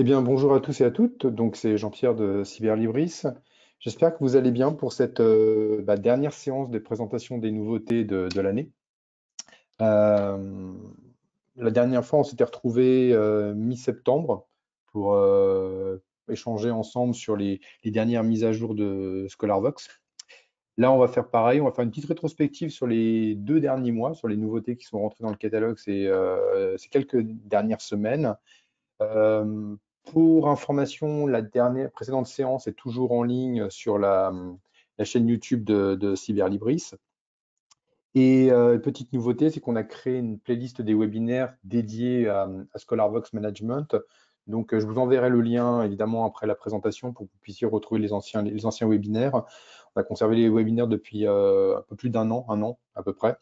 Eh bien, bonjour à tous et à toutes. Donc, c'est Jean-Pierre de Cyberlibris. J'espère que vous allez bien pour cette dernière séance de présentation des nouveautés de l'année. Euh, la dernière fois, on s'était retrouvés mi-septembre pour échanger ensemble sur les dernières mises à jour de ScholarVox. Là, on va faire pareil. On va faire une petite rétrospective sur les 2 derniers mois, sur les nouveautés qui sont rentrées dans le catalogue ces quelques dernières semaines. Euh, pour information, la dernière précédente séance est toujours en ligne sur la chaîne YouTube de Cyberlibris. Et petite nouveauté, c'est qu'on a créé une playlist des webinaires dédiés à ScholarVox Management. Donc, je vous enverrai le lien évidemment après la présentation pour que vous puissiez retrouver les anciens webinaires. On a conservé les webinaires depuis un peu plus un an à peu près.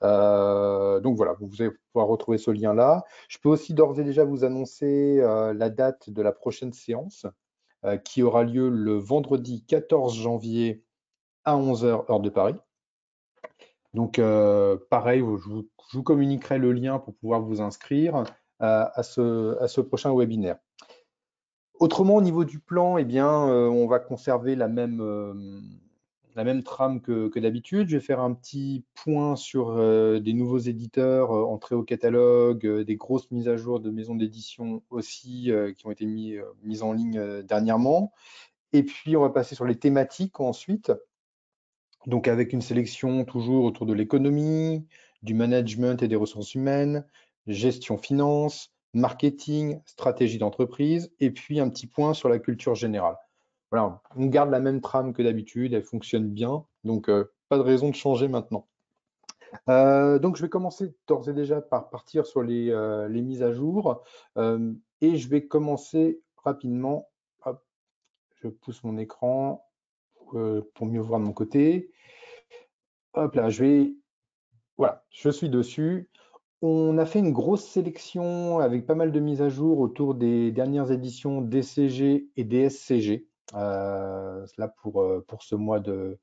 Donc voilà, vous allez pouvoir retrouver ce lien-là. Je peux aussi d'ores et déjà vous annoncer la date de la prochaine séance qui aura lieu le vendredi 14 janvier à 11 heures heure de Paris. Donc pareil, je vous communiquerai le lien pour pouvoir vous inscrire à ce prochain webinaire. Autrement, au niveau du plan, eh bien, on va conserver la même trame que d'habitude. Je vais faire un petit point sur des nouveaux éditeurs entrés au catalogue, des grosses mises à jour de maisons d'édition aussi qui ont été mises en ligne dernièrement. Et puis, on va passer sur les thématiques ensuite. Donc, avec une sélection toujours autour de l'économie, du management et des ressources humaines, gestion finance, marketing, stratégie d'entreprise, et puis un petit point sur la culture générale. Voilà, on garde la même trame que d'habitude, elle fonctionne bien, donc pas de raison de changer maintenant. Donc, je vais commencer d'ores et déjà par partir sur les mises à jour, et je vais commencer rapidement. Hop, je pousse mon écran pour mieux voir de mon côté. Hop là, voilà, je suis dessus. On a fait une grosse sélection avec pas mal de mises à jour autour des dernières éditions DCG et DSCG, là pour ce mois de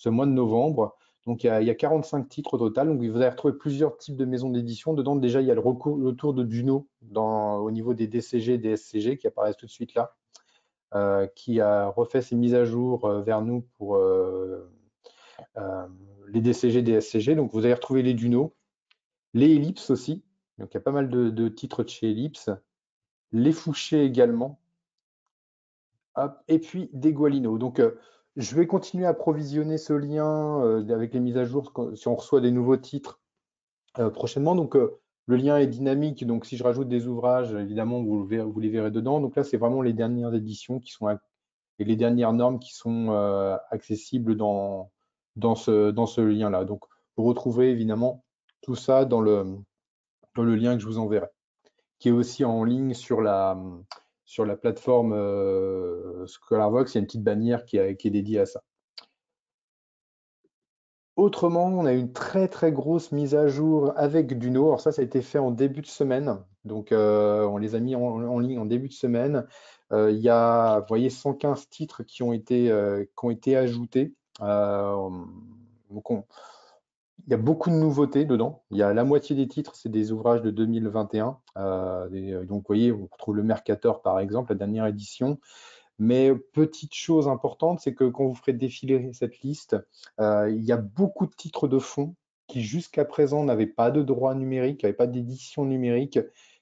novembre. Donc il y a 45 titres au total. Donc vous allez retrouver plusieurs types de maisons d'édition. Dedans, déjà, il y a le tour de Duno au niveau des DCG et DSCG qui apparaissent tout de suite là, qui a refait ses mises à jour vers nous pour euh, les DCG, DSCG. Donc vous allez retrouver les Duno. Les Ellipses aussi, donc il y a pas mal de titres de chez Ellipse. Les Fouchés également. Hop. Et puis des Gualino. Donc je vais continuer à provisionner ce lien avec les mises à jour si on reçoit des nouveaux titres prochainement. Donc le lien est dynamique, donc si je rajoute des ouvrages, évidemment, vous les verrez dedans. Donc là, c'est vraiment les dernières éditions et les dernières normes qui sont accessibles dans ce lien-là. Donc vous retrouverez évidemment tout ça dans le lien que je vous enverrai, qui est aussi en ligne sur la plateforme ScholarVox. Il y a une petite bannière qui est dédiée à ça. Autrement, on a une très très grosse mise à jour avec Duno. Alors ça a été fait en début de semaine. Donc on les a mis en ligne en début de semaine. Il y a, vous voyez, 115 titres qui ont été ajoutés. Donc il y a beaucoup de nouveautés dedans. Il y a la moitié des titres, c'est des ouvrages de 2021. Donc, vous voyez, on retrouve le Mercator, par exemple, la dernière édition. Mais petite chose importante, c'est que quand vous ferez défiler cette liste, il y a beaucoup de titres de fond qui, jusqu'à présent, n'avaient pas de droit numérique, n'avaient pas d'édition numérique,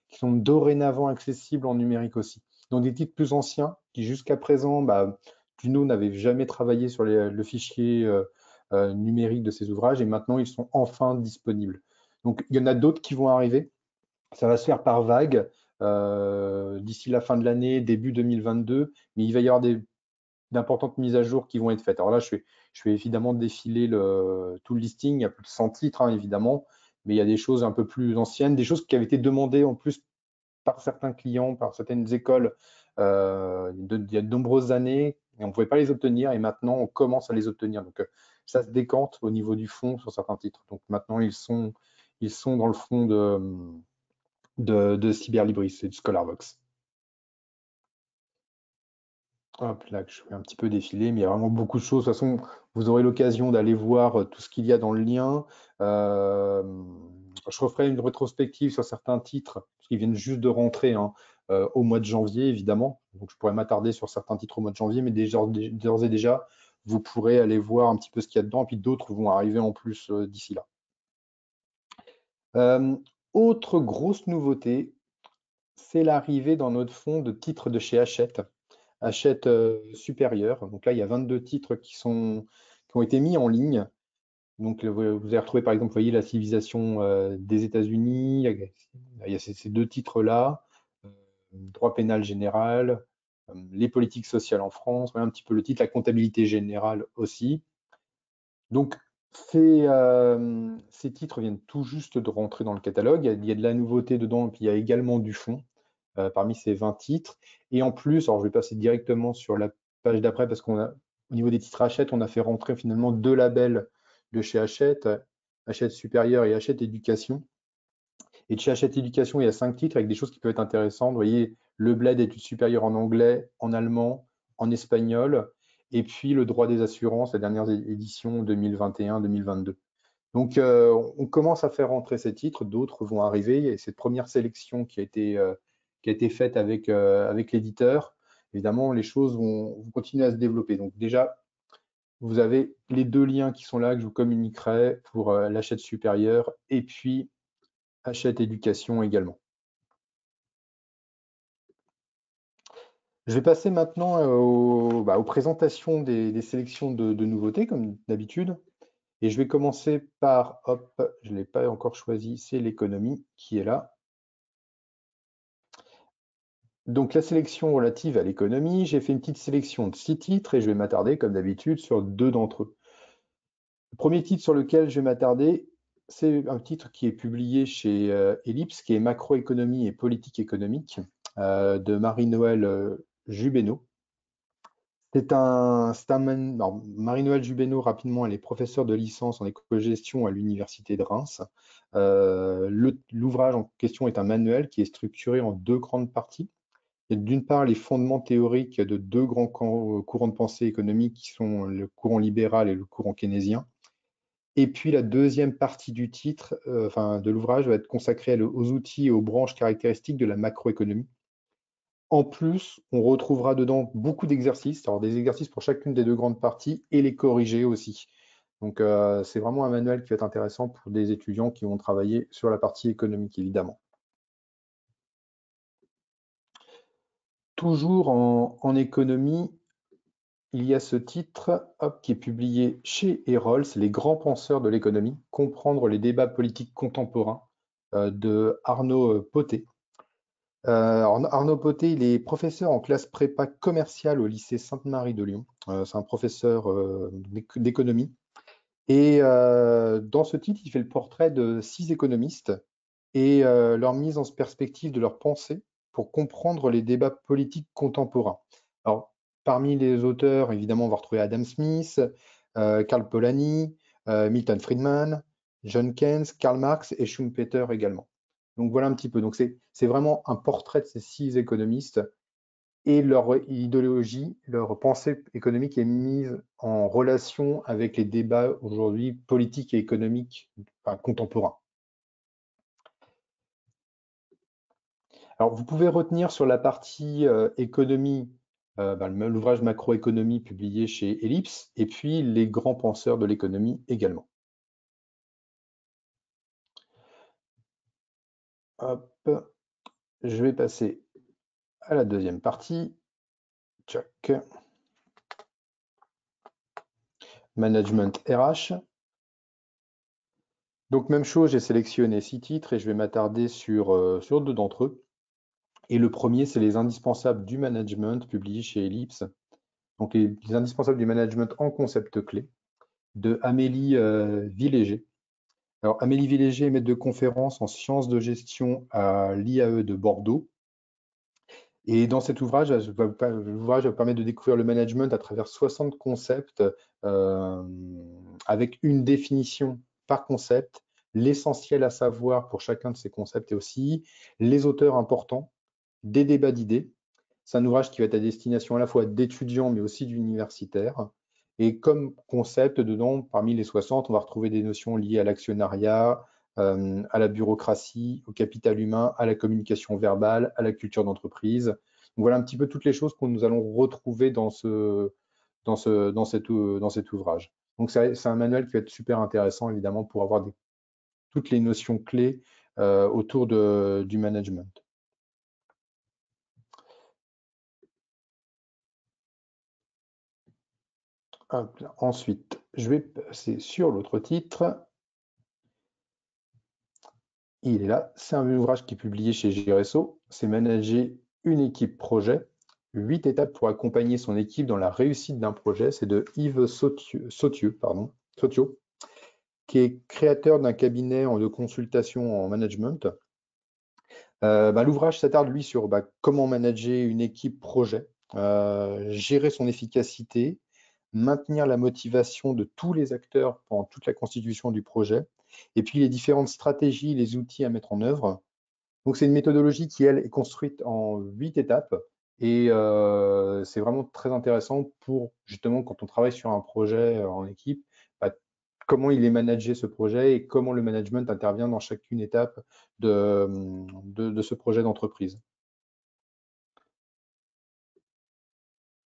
qui sont dorénavant accessibles en numérique aussi. Donc, des titres plus anciens qui, jusqu'à présent, Juno n'avait jamais travaillé sur le fichier numérique de ces ouvrages et maintenant, ils sont enfin disponibles. Donc, il y en a d'autres qui vont arriver. Ça va se faire par vague d'ici la fin de l'année, début 2022, mais il va y avoir d'importantes mises à jour qui vont être faites. Alors là, je vais évidemment défiler tout le listing. Il y a plus de 100 titres, hein, évidemment, mais il y a des choses un peu plus anciennes, des choses qui avaient été demandées en plus par certains clients, par certaines écoles il y a de nombreuses années, et on ne pouvait pas les obtenir, et maintenant on commence à les obtenir. Donc ça se décante au niveau du fond sur certains titres. Donc maintenant ils sont dans le fond de Cyberlibris et de ScholarVox. Hop, là, je vais un petit peu défiler, mais il y a vraiment beaucoup de choses. De toute façon, vous aurez l'occasion d'aller voir tout ce qu'il y a dans le lien. Euh, je referai une rétrospective sur certains titres, parce qu'ils viennent juste de rentrer, hein. au mois de janvier, évidemment. Donc, je pourrais m'attarder sur certains titres au mois de janvier, mais d'ores et déjà, vous pourrez aller voir un petit peu ce qu'il y a dedans, et puis d'autres vont arriver en plus d'ici là. Autre grosse nouveauté, c'est l'arrivée dans notre fonds de titres de chez Hachette, Hachette Supérieur. Donc là, il y a 22 titres qui ont été mis en ligne. Donc vous allez retrouver par exemple, vous voyez, la civilisation des États-Unis, il y a ces deux titres-là, droit pénal général, les politiques sociales en France, voilà un petit peu le titre, la comptabilité générale aussi. Donc, ces titres viennent tout juste de rentrer dans le catalogue. Il y a de la nouveauté dedans, et puis il y a également du fond parmi ces 20 titres. Et en plus, alors je vais passer directement sur la page d'après parce au niveau des titres Hachette, on a fait rentrer finalement deux labels de chez Hachette, Hachette Supérieur et Hachette Éducation. Et de chez Hachette Éducation, il y a 5 titres avec des choses qui peuvent être intéressantes. Vous voyez, le bled études supérieures en anglais, en allemand, en espagnol, et puis le droit des assurances, la dernière édition 2021-2022. Donc, on commence à faire rentrer ces titres, d'autres vont arriver. Il y a cette première sélection qui a été faite avec l'éditeur. Évidemment, les choses vont continuer à se développer. Donc, déjà, vous avez les deux liens qui sont là que je vous communiquerai pour l'Hachette supérieure et puis Hachette éducation également. Je vais passer maintenant aux présentations des sélections de nouveautés, comme d'habitude. Et je vais commencer par, hop, je ne l'ai pas encore choisi, c'est l'économie qui est là. Donc la sélection relative à l'économie, j'ai fait une petite sélection de 6 titres et je vais m'attarder, comme d'habitude, sur 2 d'entre eux. Le premier titre sur lequel je vais m'attarder, c'est un titre qui est publié chez Ellipse, qui est Macroéconomie et politique économique, de Marie-Noëlle Jubénaud. Alors, Marie-Noëlle Jubénaud, rapidement, elle est professeure de licence en éco-gestion à l'Université de Reims. L'ouvrage en question est un manuel qui est structuré en 2 grandes parties. Il y a d'une part les fondements théoriques de 2 grands courants de pensée économique qui sont le courant libéral et le courant keynésien. Et puis la deuxième partie du titre, enfin de l'ouvrage, va être consacrée aux outils et aux branches caractéristiques de la macroéconomie. En plus, on retrouvera dedans beaucoup d'exercices, alors des exercices pour chacune des 2 grandes parties et les corriger aussi. Donc c'est vraiment un manuel qui va être intéressant pour des étudiants qui vont travailler sur la partie économique, évidemment. Toujours en économie, il y a ce titre hop, qui est publié chez Erol, c'est Les grands penseurs de l'économie, comprendre les débats politiques contemporains de Arnaud Poté. Arnaud Poté, il est professeur en classe prépa commerciale au lycée Sainte-Marie de Lyon. C'est un professeur d'économie. Et dans ce titre, il fait le portrait de 6 économistes et leur mise en perspective de leurs pensées pour comprendre les débats politiques contemporains. Alors, parmi les auteurs, évidemment, on va retrouver Adam Smith, Karl Polanyi, Milton Friedman, John Keynes, Karl Marx et Schumpeter également. Donc voilà un petit peu. Donc c'est vraiment un portrait de ces 6 économistes et leur idéologie, leur pensée économique est mise en relation avec les débats aujourd'hui politiques et économiques contemporains. Alors, vous pouvez retenir sur la partie économie, l'ouvrage Macroéconomie publié chez Ellipse, et puis les grands penseurs de l'économie également. Hop, je vais passer à la deuxième partie. Tchac. Management RH. Donc, même chose, j'ai sélectionné 6 titres et je vais m'attarder sur 2 d'entre eux. Et le premier, c'est Les indispensables du management, publié chez Ellipse. Donc, les indispensables du management en concept clé, de Amélie Villéger. Alors, Amélie Villéger est maître de conférence en sciences de gestion à l'IAE de Bordeaux. Et dans cet ouvrage, l'ouvrage va permettre de découvrir le management à travers 60 concepts avec une définition par concept, l'essentiel à savoir pour chacun de ces concepts et aussi les auteurs importants, des débats d'idées. C'est un ouvrage qui va être à destination à la fois d'étudiants mais aussi d'universitaires. Et comme concept, dedans, parmi les 60, on va retrouver des notions liées à l'actionnariat, à la bureaucratie, au capital humain, à la communication verbale, à la culture d'entreprise. Donc voilà un petit peu toutes les choses que nous allons retrouver dans cet ouvrage. Donc c'est un manuel qui va être super intéressant évidemment pour avoir toutes les notions clés autour du management. Hop là. Ensuite, je vais passer sur l'autre titre. Il est là. C'est un ouvrage qui est publié chez Géresso. C'est Manager une équipe projet. 8 étapes pour accompagner son équipe dans la réussite d'un projet. C'est de Yves Sautiot, qui est créateur d'un cabinet de consultation en management. L'ouvrage s'attarde, lui, sur comment manager une équipe projet, gérer son efficacité, maintenir la motivation de tous les acteurs pendant toute la constitution du projet, et puis les différentes stratégies, les outils à mettre en œuvre. Donc, c'est une méthodologie qui, elle, est construite en 8 étapes, et c'est vraiment très intéressant pour, justement, quand on travaille sur un projet en équipe, bah, comment il est managé ce projet et comment le management intervient dans chacune étape de ce projet d'entreprise.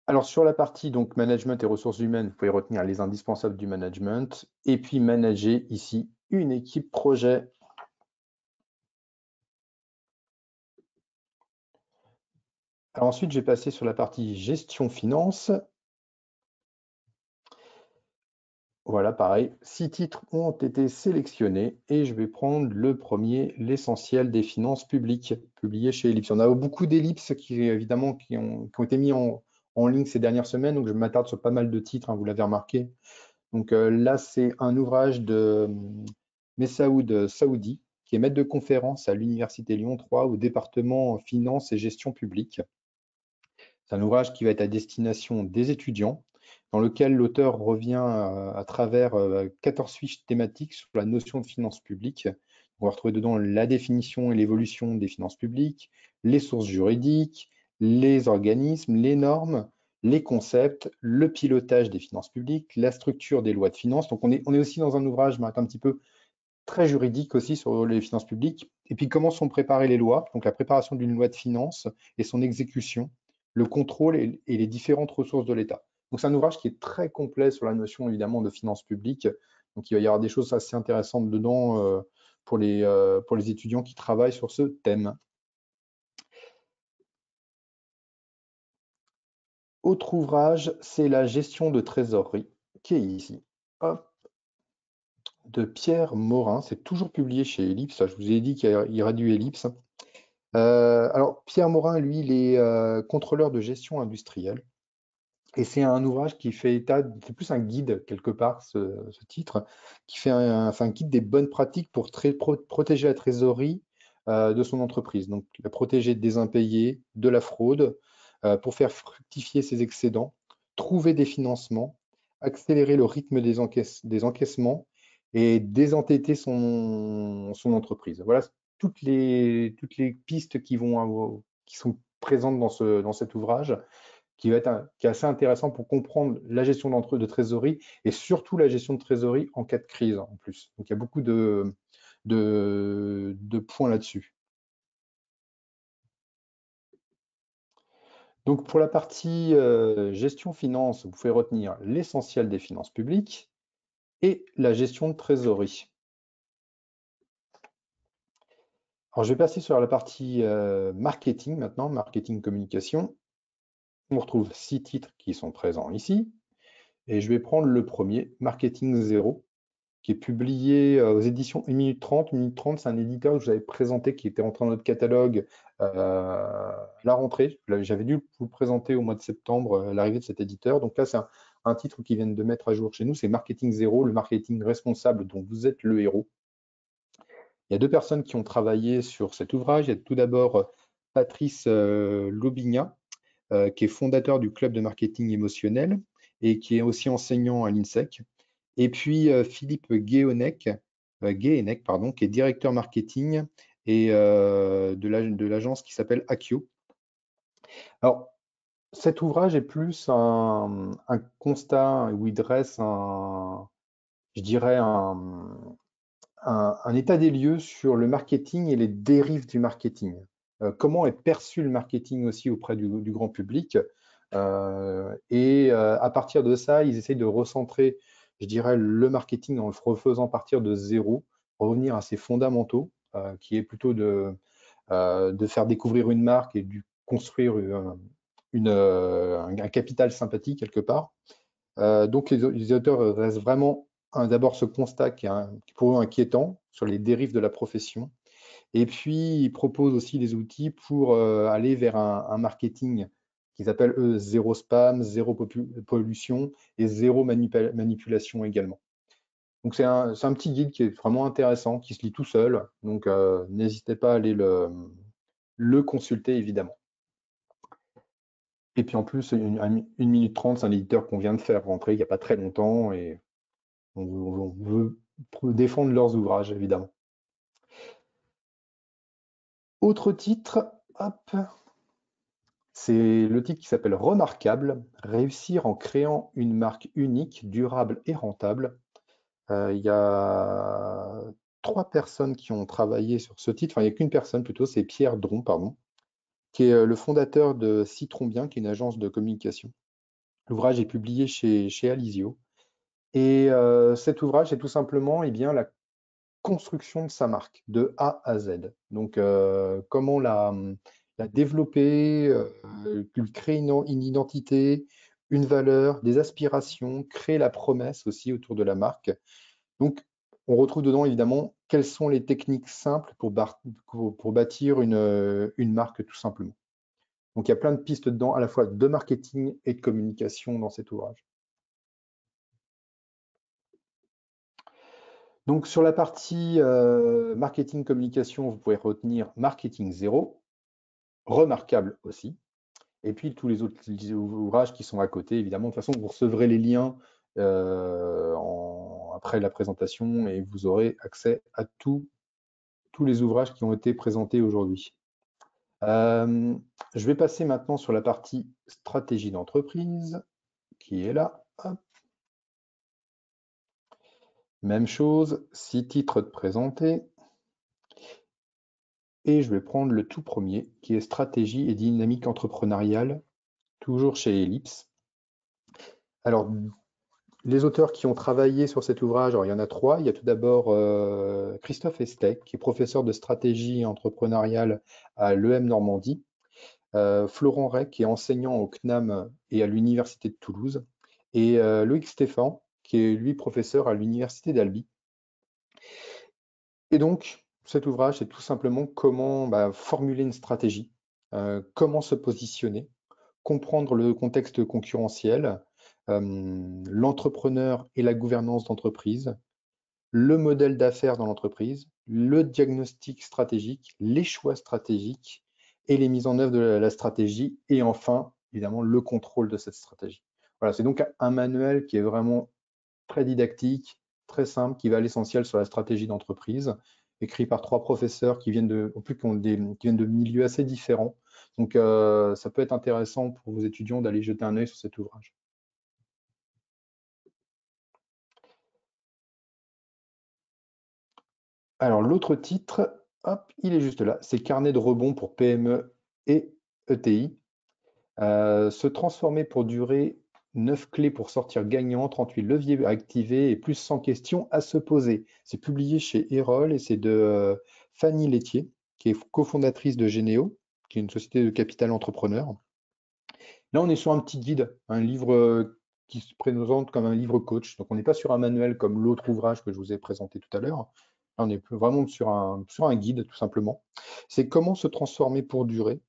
Alors sur la partie donc management et ressources humaines, vous pouvez retenir les indispensables du management et puis manager ici une équipe projet. Alors ensuite, j'ai passé sur la partie gestion finance. Voilà, pareil, 6 titres ont été sélectionnés et je vais prendre le premier, l'essentiel des finances publiques, publié chez Ellipse. On a beaucoup d'ellipses qui, évidemment, qui ont été mis en ligne ces dernières semaines, donc je m'attarde sur pas mal de titres, hein, vous l'avez remarqué. Donc là, c'est un ouvrage de Messaoud Saoudi, qui est maître de conférence à l'Université Lyon 3 au département finance et gestion publique. C'est un ouvrage qui va être à destination des étudiants, dans lequel l'auteur revient à travers 14 fiches thématiques sur la notion de finances publiques. On va retrouver dedans la définition et l'évolution des finances publiques, les sources juridiques, les organismes, les normes, les concepts, le pilotage des finances publiques, la structure des lois de finances. Donc on est aussi dans un ouvrage un petit peu très juridique aussi sur les finances publiques. Et puis comment sont préparées les lois, donc la préparation d'une loi de finances et son exécution, le contrôle et les différentes ressources de l'État. Donc c'est un ouvrage qui est très complet sur la notion évidemment de finances publiques. Donc il va y avoir des choses assez intéressantes dedans pour les étudiants qui travaillent sur ce thème. Autre ouvrage, c'est la gestion de trésorerie, qui est ici. Hop, de Pierre Morin. C'est toujours publié chez Ellipse. Je vous ai dit qu'il y aurait du Ellipse. Alors, Pierre Morin, lui, il est contrôleur de gestion industrielle. Et c'est un ouvrage qui fait état, c'est plus un guide quelque part, ce titre, qui fait c'est un guide des bonnes pratiques pour protéger la trésorerie de son entreprise. Donc, la protéger des impayés, de la fraude, pour faire fructifier ses excédents, trouver des financements, accélérer le rythme des encaissements et désendetter son entreprise. Voilà toutes les pistes qui sont présentes dans cet ouvrage qui est assez intéressant pour comprendre la gestion de trésorerie et surtout la gestion de trésorerie en cas de crise en plus. Donc il y a beaucoup de points là-dessus. Donc pour la partie gestion finance, vous pouvez retenir l'essentiel des finances publiques et la gestion de trésorerie. Alors je vais passer sur la partie marketing maintenant, marketing communication. On retrouve 6 titres qui sont présents ici. Et je vais prendre le premier, Marketing Zéro, qui est publié aux éditions 1 minute 30. 1 minute 30, c'est un éditeur que je vous avais présenté qui était rentré dans notre catalogue à la rentrée. J'avais dû vous le présenter au mois de septembre, l'arrivée de cet éditeur. Donc là, c'est un titre qu'ils viennent de mettre à jour chez nous, c'est Marketing Zéro, le marketing responsable dont vous êtes le héros. Il y a 2 personnes qui ont travaillé sur cet ouvrage. Il y a tout d'abord Patrice Lobigna, qui est fondateur du club de marketing émotionnel et qui est aussi enseignant à l'INSEC. Et puis Philippe Guéhenec, pardon, qui est directeur marketing et de l'agence qui s'appelle Akio. Alors, cet ouvrage est plus un constat où il dresse je dirais un état des lieux sur le marketing et les dérives du marketing. Comment est perçu le marketing aussi auprès du grand public. À partir de ça, ils essayent de recentrer, je dirais, le marketing en le refaisant partir de zéro, revenir à ses fondamentaux, qui est plutôt de faire découvrir une marque et de construire un capital sympathie quelque part. Donc les auteurs restent vraiment d'abord ce constat qui est pour eux inquiétant sur les dérives de la profession. Et puis ils proposent aussi des outils pour aller vers un marketing qu'ils appellent eux zéro spam, zéro pollution et zéro manipulation également. Donc c'est un petit guide qui est vraiment intéressant, qui se lit tout seul. Donc n'hésitez pas à aller le consulter évidemment. Et puis en plus, 1 minute 30, c'est un éditeur qu'on vient de faire rentrer il n'y a pas très longtemps et on veut défendre leurs ouvrages, évidemment. Autre titre, hop, c'est le titre qui s'appelle Remarquable, réussir en créant une marque unique, durable et rentable. Il y a 3 personnes qui ont travaillé sur ce titre, enfin il n'y a qu'une personne plutôt, c'est Pierre Dron, pardon, qui est le fondateur de Citron Bien, qui est une agence de communication. L'ouvrage est publié chez Alizio. Et cet ouvrage est tout simplement la construction de sa marque, de A à Z. Donc, comment la développer, lui créer une identité, une valeur, des aspirations, créer la promesse aussi autour de la marque. Donc, on retrouve dedans évidemment quelles sont les techniques simples pour bâtir une marque tout simplement. Donc, il y a plein de pistes dedans, à la fois de marketing et de communication dans cet ouvrage. Donc sur la partie marketing communication, vous pouvez retenir marketing zéro, remarquable aussi, et puis tous les autres ouvrages qui sont à côté, évidemment. De toute façon, vous recevrez les liens après la présentation et vous aurez accès à tous les ouvrages qui ont été présentés aujourd'hui. Je vais passer maintenant sur la partie stratégie d'entreprise, qui est là. Hop. Même chose, 6 titres de présentés. Et je vais prendre le tout premier, qui est stratégie et dynamique entrepreneuriale, toujours chez Ellipse. Alors, les auteurs qui ont travaillé sur cet ouvrage, alors il y en a 3. Il y a tout d'abord Christophe Estek, qui est professeur de stratégie entrepreneuriale à l'EM Normandie. Florent Rey, qui est enseignant au CNAM et à l'Université de Toulouse. Et Loïc Stéphan, qui est lui professeur à l'Université d'Albi. Et donc, cet ouvrage, c'est tout simplement comment formuler une stratégie, comment se positionner, comprendre le contexte concurrentiel, l'entrepreneur et la gouvernance d'entreprise, le modèle d'affaires dans l'entreprise, le diagnostic stratégique, les choix stratégiques et les mises en œuvre de la stratégie, et enfin, évidemment, le contrôle de cette stratégie. Voilà, c'est donc un manuel qui est vraiment très didactique, très simple, qui va à l'essentiel sur la stratégie d'entreprise, écrit par 3 professeurs qui viennent qui viennent de milieux assez différents. Donc, ça peut être intéressant pour vos étudiants d'aller jeter un œil sur cet ouvrage. Alors, l'autre titre, hop, il est juste là, c'est Carnet de rebond pour PME et ETI. Se transformer pour durer, 9 clés pour sortir gagnant, 38 leviers à activer et plus 100 questions à se poser. C'est publié chez Erol et c'est de Fanny Laitier, qui est cofondatrice de Généo, qui est une société de capital entrepreneur. Là, on est sur un petit guide, un livre qui se présente comme un livre coach. Donc, on n'est pas sur un manuel comme l'autre ouvrage que je vous ai présenté tout à l'heure. Là, on est vraiment sur un guide, tout simplement. C'est comment se transformer pour durer,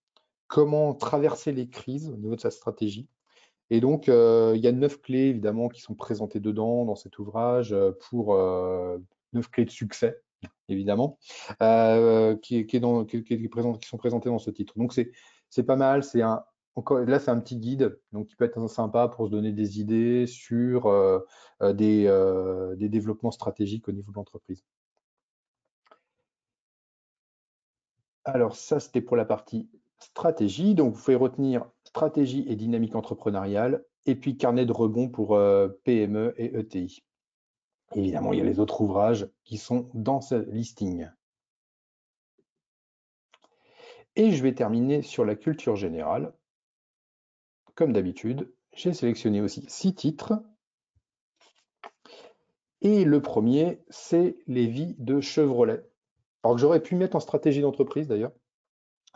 comment traverser les crises au niveau de sa stratégie. Et donc, il y a 9 clés, évidemment, qui sont présentées dedans, dans cet ouvrage, pour 9 clés de succès, évidemment, qui sont présentées dans ce titre. Donc, c'est pas mal. Là, c'est un petit guide, donc qui peut être sympa pour se donner des idées sur des développements stratégiques au niveau de l'entreprise. Alors ça, c'était pour la partie stratégie. Donc, vous pouvez retenir stratégie et dynamique entrepreneuriale, et puis carnet de rebond pour PME et ETI. Évidemment, il y a les autres ouvrages qui sont dans ce listing. Et je vais terminer sur la culture générale. Comme d'habitude, j'ai sélectionné aussi 6 titres. Et le premier, c'est Les vies de Chevrolet. Alors que j'aurais pu mettre en stratégie d'entreprise d'ailleurs,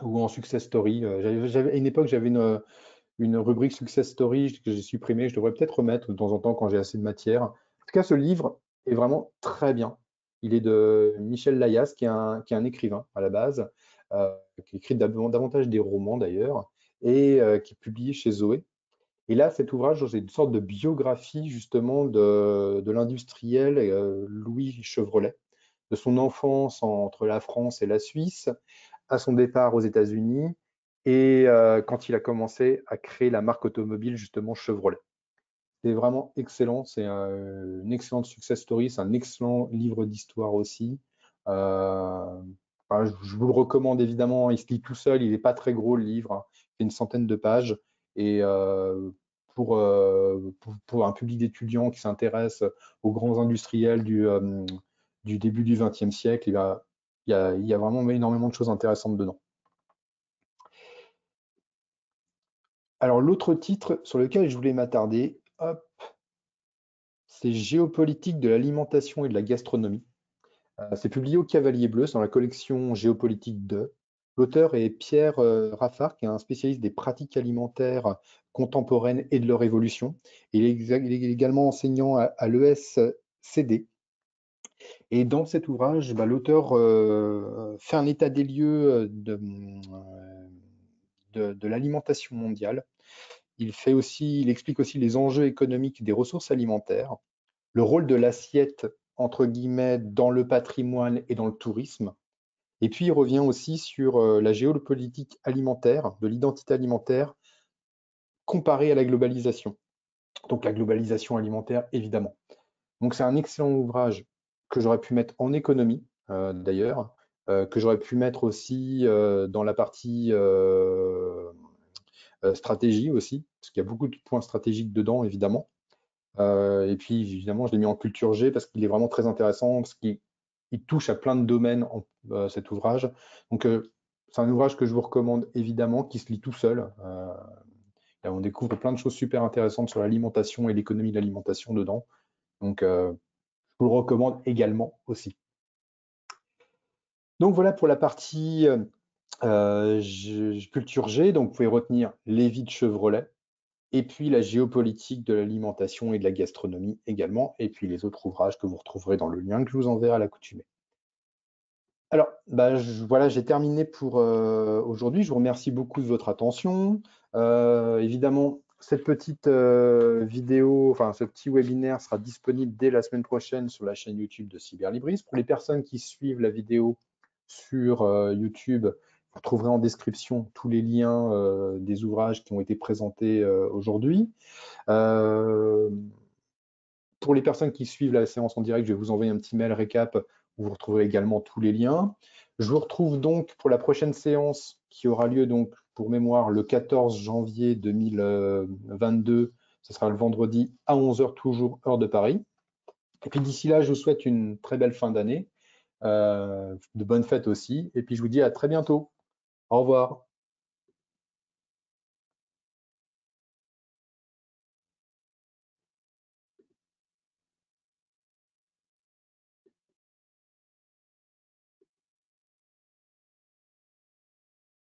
ou en success story. À une époque, j'avais une rubrique success story que j'ai supprimée. Je devrais peut-être remettre de temps en temps quand j'ai assez de matière. En tout cas, ce livre est vraiment très bien. Il est de Michel Layas, qui est un écrivain à la base, qui écrit davantage des romans d'ailleurs, et qui est publié chez Zoé. Et là, cet ouvrage, c'est une sorte de biographie justement de l'industriel Louis Chevrolet, de son enfance entre la France et la Suisse, à son départ aux États-Unis, et quand il a commencé à créer la marque automobile justement Chevrolet. C'est vraiment excellent, c'est une excellente success story, c'est un excellent livre d'histoire aussi. Enfin, je vous le recommande évidemment, il se lit tout seul, il n'est pas très gros le livre, hein. Il fait une centaine de pages et pour un public d'étudiants qui s'intéresse aux grands industriels du début du XXe siècle, il y a vraiment énormément de choses intéressantes dedans. Alors l'autre titre sur lequel je voulais m'attarder, hop, c'est Géopolitique de l'alimentation et de la gastronomie. C'est publié au Cavalier Bleu, c'est dans la collection Géopolitique 2. L'auteur est Pierre Raffard, qui est un spécialiste des pratiques alimentaires contemporaines et de leur évolution. Il est également enseignant à l'ESCD. Et dans cet ouvrage, bah, l'auteur fait un état des lieux de l'alimentation mondiale. Il explique aussi les enjeux économiques des ressources alimentaires, le rôle de l'assiette, entre guillemets, dans le patrimoine et dans le tourisme. Et puis, il revient aussi sur la géopolitique alimentaire, de l'identité alimentaire, comparée à la globalisation. Donc, la globalisation alimentaire, évidemment. Donc, c'est un excellent ouvrage que j'aurais pu mettre en économie, d'ailleurs, que j'aurais pu mettre aussi dans la partie stratégie aussi, parce qu'il y a beaucoup de points stratégiques dedans, évidemment. Et puis, évidemment, je l'ai mis en culture G parce qu'il est vraiment très intéressant, parce qu'il touche à plein de domaines, cet ouvrage. Donc, c'est un ouvrage que je vous recommande évidemment, qui se lit tout seul. On découvre plein de choses super intéressantes sur l'alimentation et l'économie de l'alimentation dedans. Donc, je vous le recommande également aussi. Donc, voilà pour la partie culture G. Donc, vous pouvez retenir Les vies de Chevrolet. Et puis la géopolitique de l'alimentation et de la gastronomie également, et puis les autres ouvrages que vous retrouverez dans le lien que je vous enverrai à l'accoutumée. Alors, bah, voilà, j'ai terminé pour aujourd'hui. Je vous remercie beaucoup de votre attention. Évidemment, cette petite vidéo, enfin ce petit webinaire sera disponible dès la semaine prochaine sur la chaîne YouTube de Cyberlibris. Pour les personnes qui suivent la vidéo sur YouTube, vous trouverez en description tous les liens des ouvrages qui ont été présentés aujourd'hui. Pour les personnes qui suivent la séance en direct, je vais vous envoyer un petit mail récap où vous retrouverez également tous les liens. Je vous retrouve donc pour la prochaine séance qui aura lieu donc pour mémoire le 14 janvier 2022. Ce sera le vendredi à 11 h toujours, heure de Paris. Et puis d'ici là, je vous souhaite une très belle fin d'année, de bonnes fêtes aussi. Et puis je vous dis à très bientôt. Au revoir.